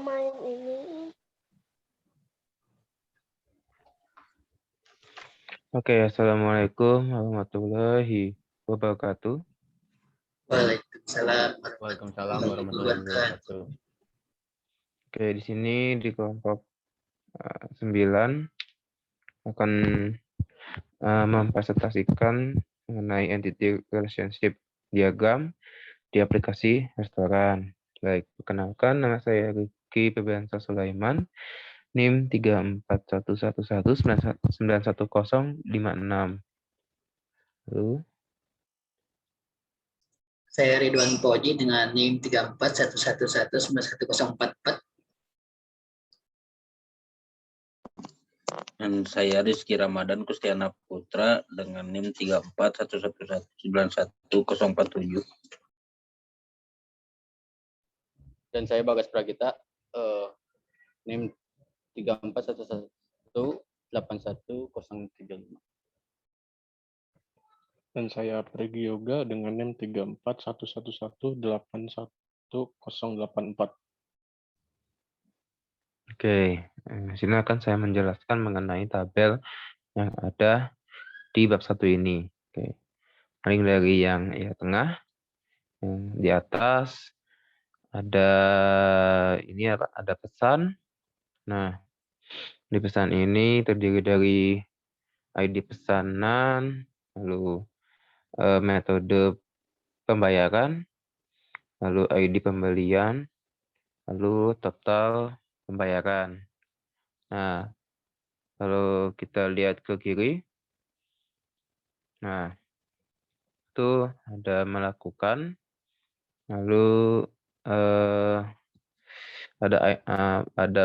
main ini. Oke, assalamualaikum warahmatullahi wabarakatuh. Waalaikumsalam warahmatullahi wabarakatuh. Oke, di sini di kelompok 9 akan mempresentasikan mengenai entity relationship diagram di aplikasi restoran. Baik, perkenalkan nama saya Rifki Febriansyah Sulaiman, NIM 3411191056. Lalu Saya Ridwan Poji dengan NIM 3411191044. Dan saya Rizky Ramadan Kustiana Putra dengan NIM 3411191047. Dan saya Bagas Pragita, NIM 3411181035. Dan saya Pregi Yoga dengan NIM 3411181084. Oke, sini akan saya menjelaskan mengenai tabel yang ada di bab 1 ini. Oke. Paling dari yang tengah, yang di atas ada ada pesan. Nah, di pesan ini terdiri dari ID pesanan, lalu metode pembayaran, lalu ID pembelian, lalu total pembayaran. Nah, kalau kita lihat ke kiri, nah itu ada melakukan, lalu ada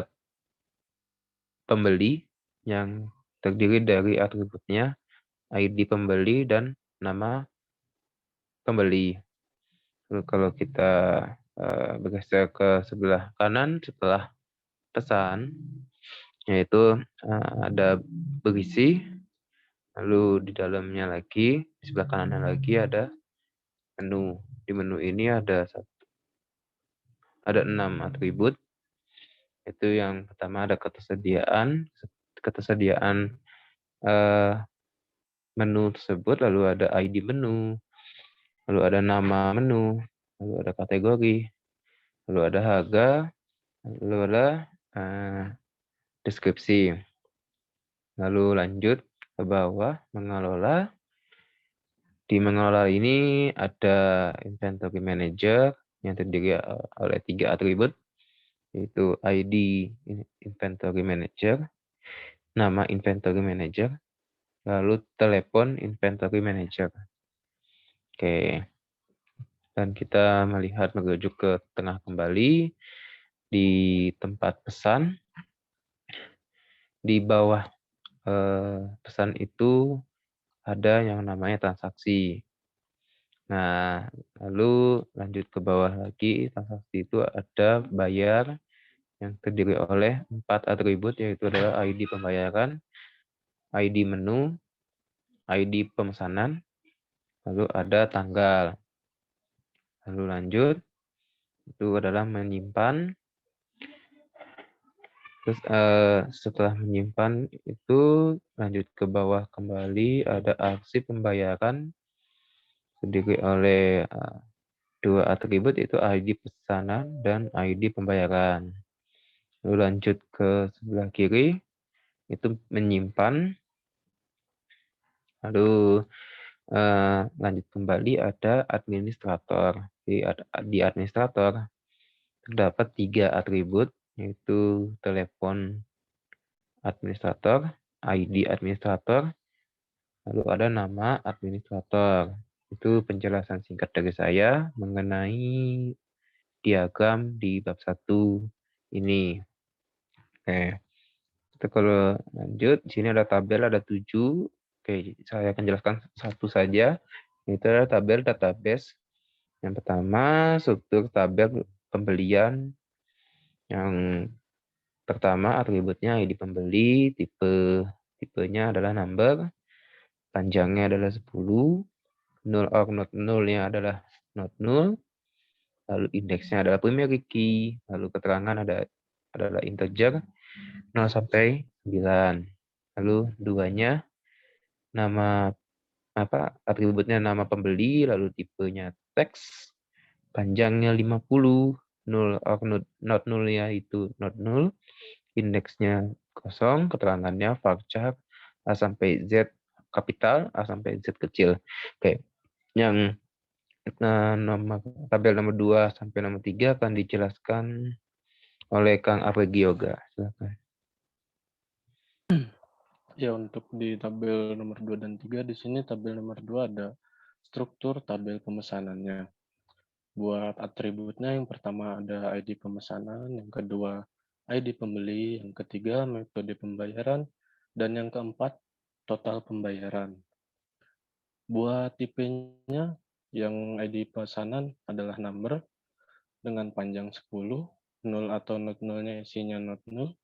pembeli yang terdiri dari atributnya ID pembeli dan nama pembeli. Lalu kalau kita bergeser ke sebelah kanan setelah pesan, yaitu ada berisi, lalu di dalamnya lagi, di sebelah kanannya lagi ada menu. Di menu ini ada 6 atribut. Itu yang pertama ada ketersediaan menu tersebut, lalu ada ID menu, lalu ada nama menu, lalu ada kategori, lalu ada harga, lalu ada deskripsi. Lalu lanjut ke bawah, mengelola. Di mengelola ini ada inventory manager yang terdiri oleh 3 atribut, yaitu ID inventory manager, nama inventory manager, lalu telepon inventory manager. Oke. Dan kita melihat merujuk ke tengah kembali di tempat pesan. Di bawah pesan itu ada yang namanya transaksi. Nah, lalu lanjut ke bawah lagi, transaksi itu ada bayar yang terdiri oleh 4 atribut, yaitu adalah ID pembayaran, ID menu, ID pemesanan, lalu ada tanggal. Lalu lanjut, itu adalah menyimpan. Terus setelah menyimpan itu lanjut ke bawah kembali, ada arsip pembayaran terdiri oleh 2 atribut, yaitu ID pesanan dan ID pembayaran. Lalu lanjut ke sebelah kiri, itu menyimpan. Lalu lanjut kembali ada administrator. Di administrator terdapat 3 atribut, yaitu telepon administrator, ID administrator, lalu ada nama administrator. Itu penjelasan singkat dari saya mengenai diagram di bab 1 ini. Oke. Kita kalau lanjut, di sini ada tabel, ada 7. Oke, saya akan jelaskan satu saja. Itu adalah tabel database. Yang pertama, struktur tabel pembelian. Yang pertama, atributnya ID pembeli, tipenya adalah number, panjangnya adalah 10, null or not null-nya adalah not null, lalu indeksnya adalah primary key, lalu keterangan ada adalah integer 0 sampai 9. Lalu 2-nya nama atributnya nama pembeli, lalu tipenya teks, panjangnya 50, not null-nya itu not null, indeksnya kosong, keterangannya varchar A sampai Z kapital, A sampai Z kecil. Oke, yang tabel nomor 2 sampai nomor 3 akan dijelaskan oleh Kang Apegi Yoga. Silakan. Ya, untuk di tabel nomor 2 dan 3, di sini tabel nomor 2 ada struktur tabel pemesanannya. Buat atributnya, yang pertama ada ID pemesanan, yang kedua ID pembeli, yang ketiga metode pembayaran, dan yang keempat total pembayaran. Buat tipenya, yang ID pesanan adalah number dengan panjang 10, 0 atau not null-nya isinya not null,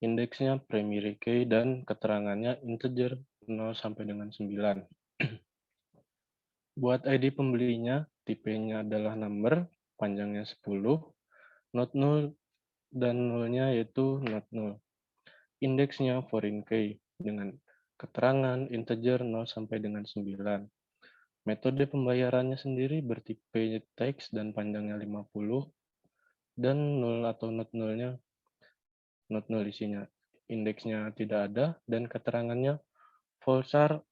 indeksnya primary key, dan keterangannya integer 0 sampai dengan 9. Buat ID pembelinya, tipenya adalah number, panjangnya 10, not null, dan null-nya yaitu not null. Indeksnya foreign key dengan keterangan integer 0 sampai dengan 9. Metode pembayarannya sendiri bertipe teks dan panjangnya 50, dan 0 atau not null-nya not null isinya. Indeksnya tidak ada, dan keterangannya varchar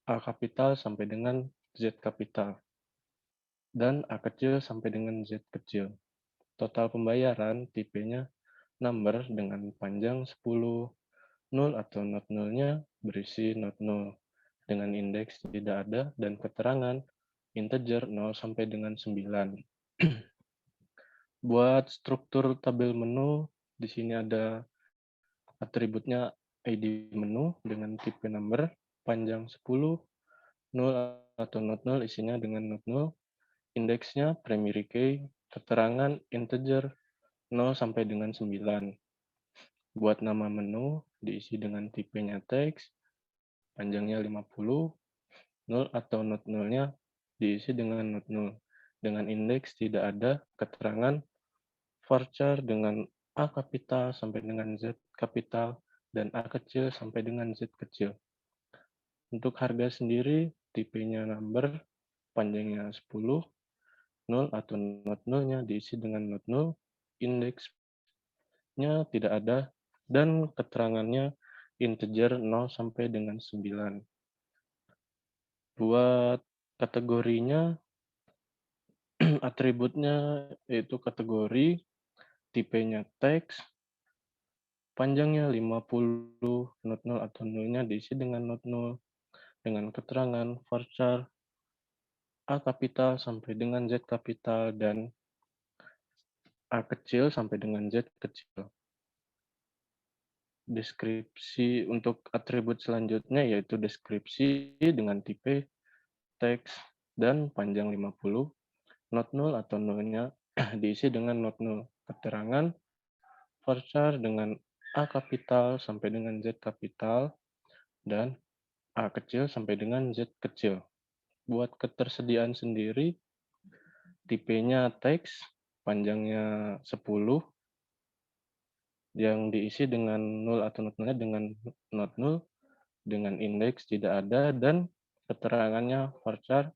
A kapital sampai dengan Z kapital, dan A kecil sampai dengan Z kecil. Total pembayaran tipenya number dengan panjang 10, 0 atau not null-nya berisi not null, dengan indeks tidak ada, dan keterangan integer 0 sampai dengan 9. Buat struktur tabel menu, di sini ada atributnya ID menu dengan tipe number, panjang 10, 0 atau not null isinya dengan not null, indeksnya primary key, keterangan integer 0 sampai dengan 9. Buat nama menu diisi dengan tipenya teks, panjangnya 50, 0 atau not null-nya diisi dengan not null, dengan indeks tidak ada, keterangan varchar dengan A kapital sampai dengan Z kapital, dan A kecil sampai dengan Z kecil. Untuk harga sendiri, tipenya number, panjangnya 10, 0 atau not null-nya diisi dengan not null, indeksnya tidak ada, dan keterangannya integer 0 sampai dengan 9. Buat kategorinya, atributnya yaitu kategori, tipenya teks, panjangnya 50, not null atau null-nya diisi dengan not null, dengan keterangan varchar A kapital sampai dengan Z kapital, dan A kecil sampai dengan Z kecil. Deskripsi untuk atribut selanjutnya yaitu deskripsi dengan tipe teks dan panjang 50, not null atau null-nya diisi dengan not null, keterangan varchar dengan A kapital sampai dengan Z kapital, dan A kecil sampai dengan Z kecil. Buat ketersediaan sendiri, tipenya teks, panjangnya 10, yang diisi dengan 0 atau not null-nya dengan not null, dengan indeks tidak ada, dan keterangannya varchar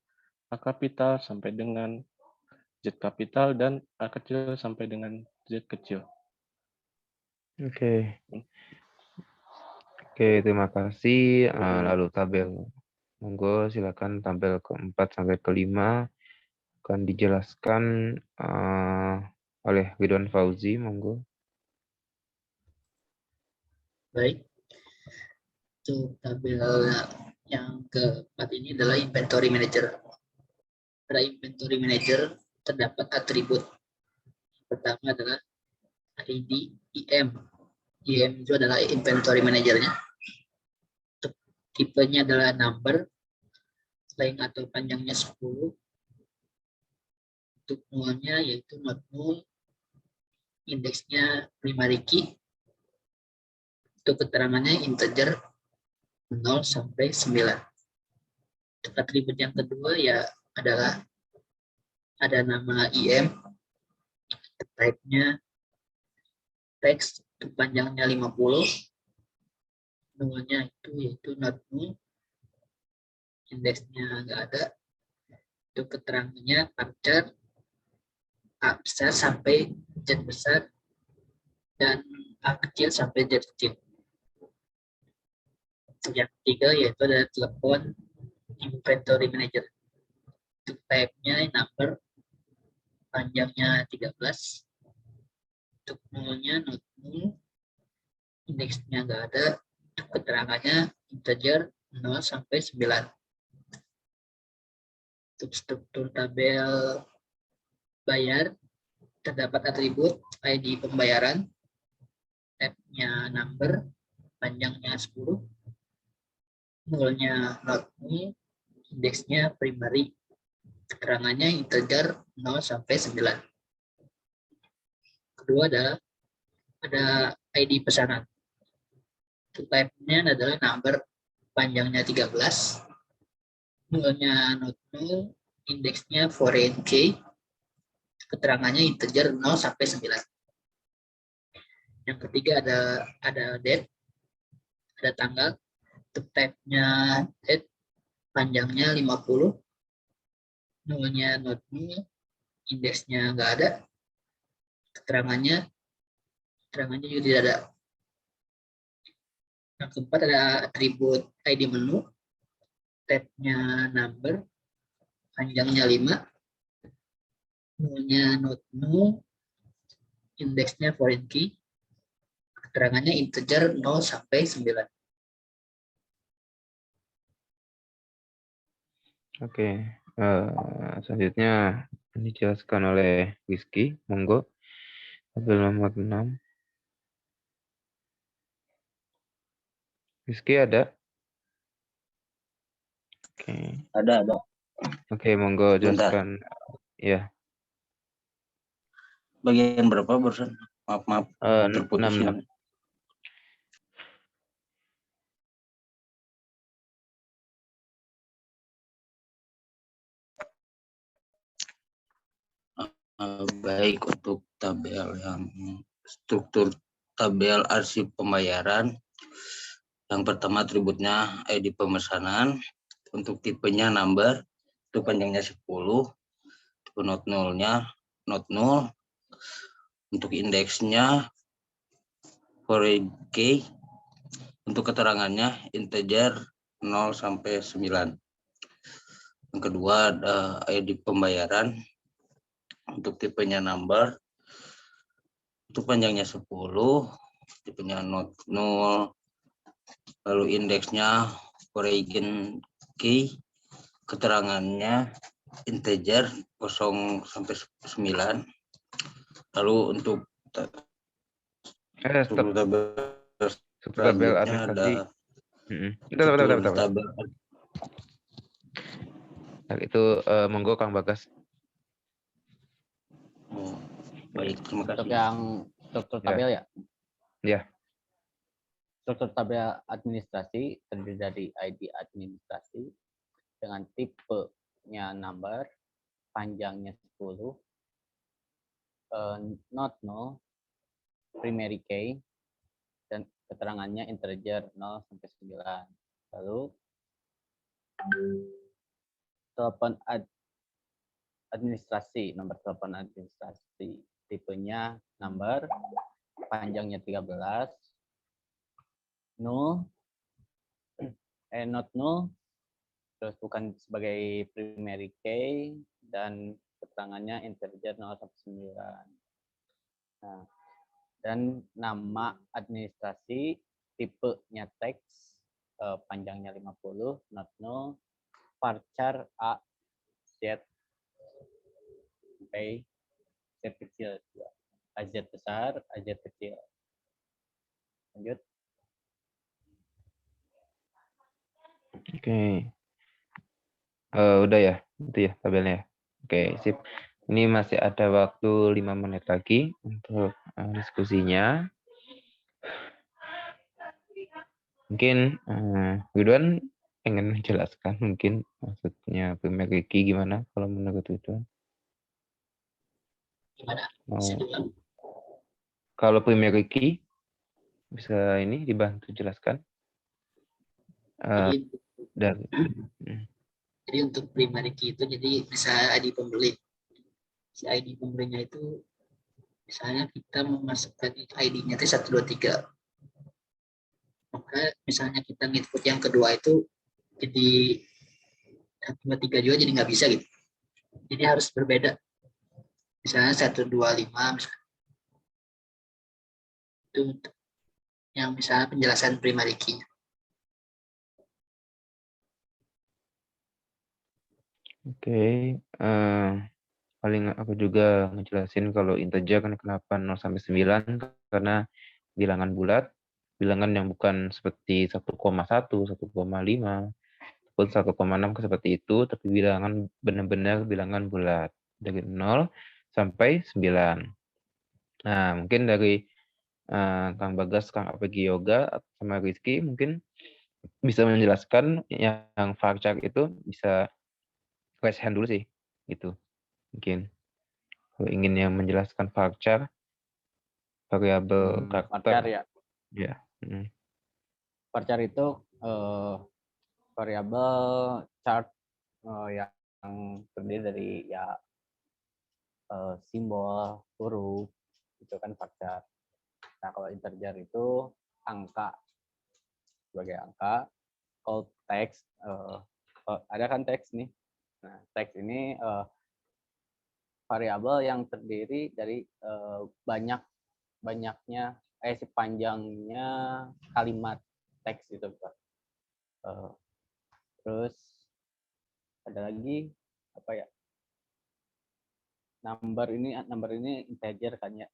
A kapital sampai dengan Z kapital, dan A kecil sampai dengan Z kecil. Oke, terima kasih. Lalu tabel, monggo silakan tabel keempat sampai kelima akan dijelaskan oleh Ridwan Fauzi, monggo. Baik. Untuk tabel yang keempat ini adalah inventory manager. Pada inventory manager terdapat atribut. Pertama adalah ID IM. IM itu adalah inventory manajernya. Tipenya adalah number, length atau panjangnya 10. Untuk nullnya yaitu not null, indeksnya primary key. Untuk keterangannya integer 0 sampai 9. Untuk atribut yang kedua ya adalah ada nama IM, type-nya teks, Untuk panjangnya 50, nolnya itu yaitu not null, indeksnya nggak ada. Untuk keterangannya parser A besar sampai Z besar dan A kecil sampai Z kecil. Untuk yang ketiga yaitu ada telepon inventory manager. Untuk type-nya number, panjangnya 13. Untuk nolnya not null, indeksnya nggak ada. Untuk keterangannya integer 0 sampai 9. Untuk struktur tabel bayar, terdapat atribut ID pembayaran, type-nya number, panjangnya 10, nolnya not null, indeksnya primary, keterangannya integer 0 sampai 9. Kedua ada ID pesanan. Type-nya adalah number, panjangnya 13, nolnya not null, indeksnya foreign key, keterangannya integer 0 sampai 9. Yang ketiga ada date, ada tanggal. Untuk type-nya date, panjangnya 50, nolnya not null, indeksnya nggak ada, keterangannya juga tidak ada. Yang keempat ada atribut ID menu, tab-nya number, panjangnya 5, nolnya not null, indeksnya foreign key, keterangannya integer 0 sampai 9. Oke, selanjutnya dijelaskan oleh Rizky, monggo. Tabel nomor 6. Rizky ada? Oke. Ada. Oke, monggo Bentar. jelaskan. Ya, Bagian berapa barusan? Maaf, 6. terputusnya. Baik, untuk tabel yang struktur tabel arsip pembayaran, yang pertama atributnya ID pemesanan, untuk tipenya number, itu panjangnya 10, tipe not null-nya not null, untuk indeksnya foreign key, untuk keterangannya integer 0 sampai 9. Yang kedua ada ID pembayaran, untuk tipenya number, itu panjangnya 10, tipenya not null, lalu indeksnya foreign key, keterangannya integer 0 sampai 9. Lalu untuk stop. Tabel selanjutnya ada Bentar. Itu monggo Kang Bagas. Baik, terima kasih. Untuk yang struktur tabel ya? Ya. Struktur tabel administrasi terdiri dari ID administrasi dengan tipenya number, panjangnya 10, not null, primary key, dan keterangannya integer 0 sampai 9. Lalu telepon administrasi, nomor telepon administrasi, tipenya number, panjangnya 13, null, not null, terus bukan sebagai primary key, dan keterangannya integer 0 sampai 9. Nah, dan nama administrasi, tipenya teks, panjangnya 50, not null, varchar A, Z, sampai Z kecil, AZ besar, AZ kecil. Lanjut. Oke. Udah ya, itu ya tabelnya. Oke, sip. Ini masih ada waktu 5 menit lagi untuk diskusinya. Mungkin Ridwan pengen menjelaskan mungkin maksudnya primary key gimana kalau menurut Ridwan? Gimana? Kalau primary key Bisa ini dibantu jelaskan? Eh, Jadi dari jadi untuk primary key itu jadi bisa ID pembeli. Si ID pembelinya itu misalnya kita memasukkan ID-nya itu 123. Maka misalnya kita input yang kedua itu jadi 123 juga jadi nggak bisa gitu. Jadi harus berbeda. Misalnya 125 misalnya. Itu untuk yang misalnya penjelasan primary key. Oke, paling aku juga ngejelasin kalau integer kan kenapa 0 sampai 9 karena bilangan bulat, bilangan yang bukan seperti 1,1, 1,5, ataupun 1,6 seperti itu, tapi bilangan benar-benar bilangan bulat dari 0 sampai 9. Nah, mungkin dari Kang Bagas, Kang Apegi Yoga, sama Rizky mungkin bisa menjelaskan yang varchar itu bisa raise hand dulu sih, gitu. Mungkin kalau ingin yang menjelaskan varchar, variabel varchar karakter, ya. ya. Varchar itu variabel chart yang terdiri dari ya simbol, huruf, itu kan varchar. Nah, kalau integer itu angka sebagai angka. Kalau teks, ada kan teks nih. Nah, teks ini variabel yang terdiri dari banyaknya sepanjangnya kalimat teks itu, Pak. Terus ada lagi apa ya? Number ini integer kan ya.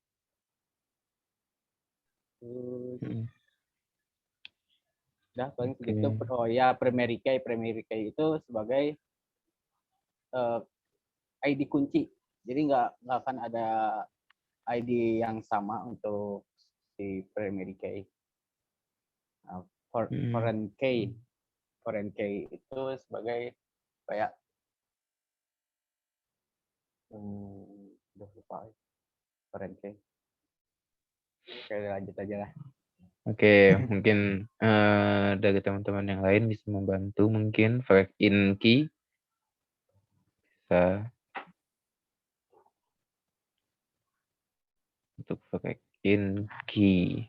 Udah paling segitu. Oh ya, primary key itu sebagai ID kunci. Jadi nggak akan ada ID yang sama untuk si primary key. Nah, foreign key itu sebagai kayak udah lupa foreign key. Oke, lanjut aja lah. Oke, mungkin dari teman-teman yang lain bisa membantu mungkin break in key. Bisa untuk break in key.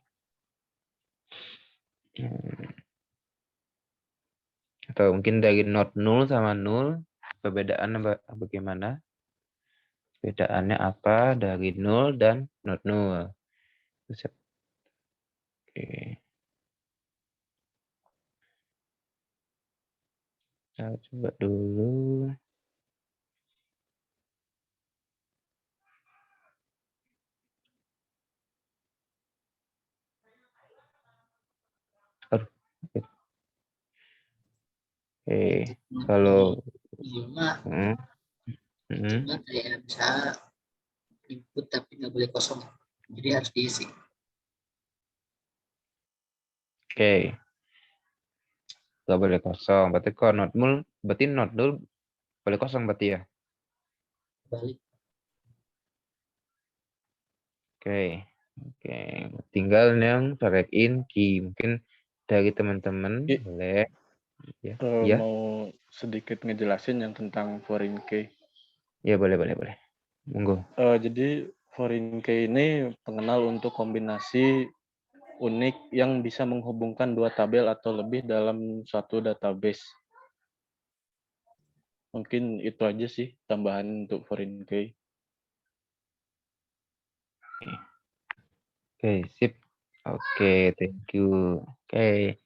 Atau mungkin dari not 0 sama 0, perbedaan bagaimana? Perbedaannya apa dari 0 dan not 0? Oke. Kita coba dulu. Oke, kalau Cuma kayak bisa input tapi nggak boleh kosong. Jadi harus diisi. Oke. Nggak boleh kosong. Berarti kalau not null, berarti not null boleh kosong berarti ya? Balik. Oke. Oke. Tinggal yang break in key. Mungkin dari teman-teman boleh. Ya. Mau sedikit ngejelasin yang tentang foreign key. Ya, boleh. Monggo. Jadi foreign key ini pengenal untuk kombinasi unik yang bisa menghubungkan dua tabel atau lebih dalam suatu database. Mungkin itu aja sih tambahan untuk foreign key. Oke, sip. Oke, thank you. Oke.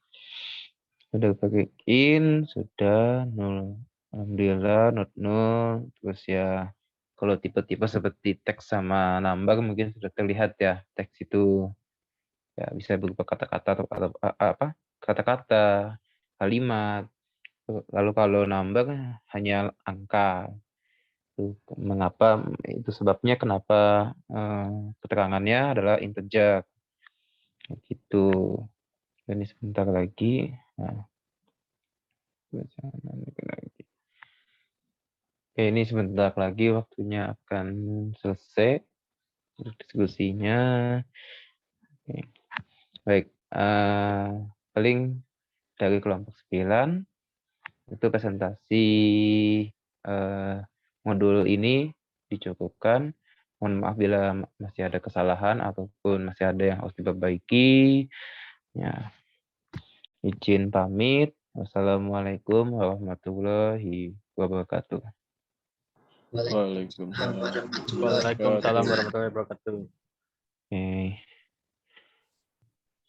Sudah break in, sudah 0. Alhamdulillah, not 0. Terus ya, kalau tipe-tipe seperti teks sama number mungkin sudah terlihat ya. Teks itu ya bisa berupa kata-kata atau apa? Kata-kata, kalimat. Lalu kalau number hanya angka. Itu mengapa itu sebabnya kenapa keterangannya adalah integer. Gitu. Ini sebentar lagi. Nah, oke, ini sebentar lagi waktunya akan selesai diskusinya. Oke. Baik, paling dari kelompok 9 itu presentasi modul ini dicukupkan. Mohon maaf bila masih ada kesalahan ataupun masih ada yang harus diperbaiki. Ya, izin pamit. Wassalamualaikum warahmatullahi wabarakatuh. Waalaikumsalam. Warahmatullahi Waalaikumsalam warahmatullahi wabarakatuh. Oke.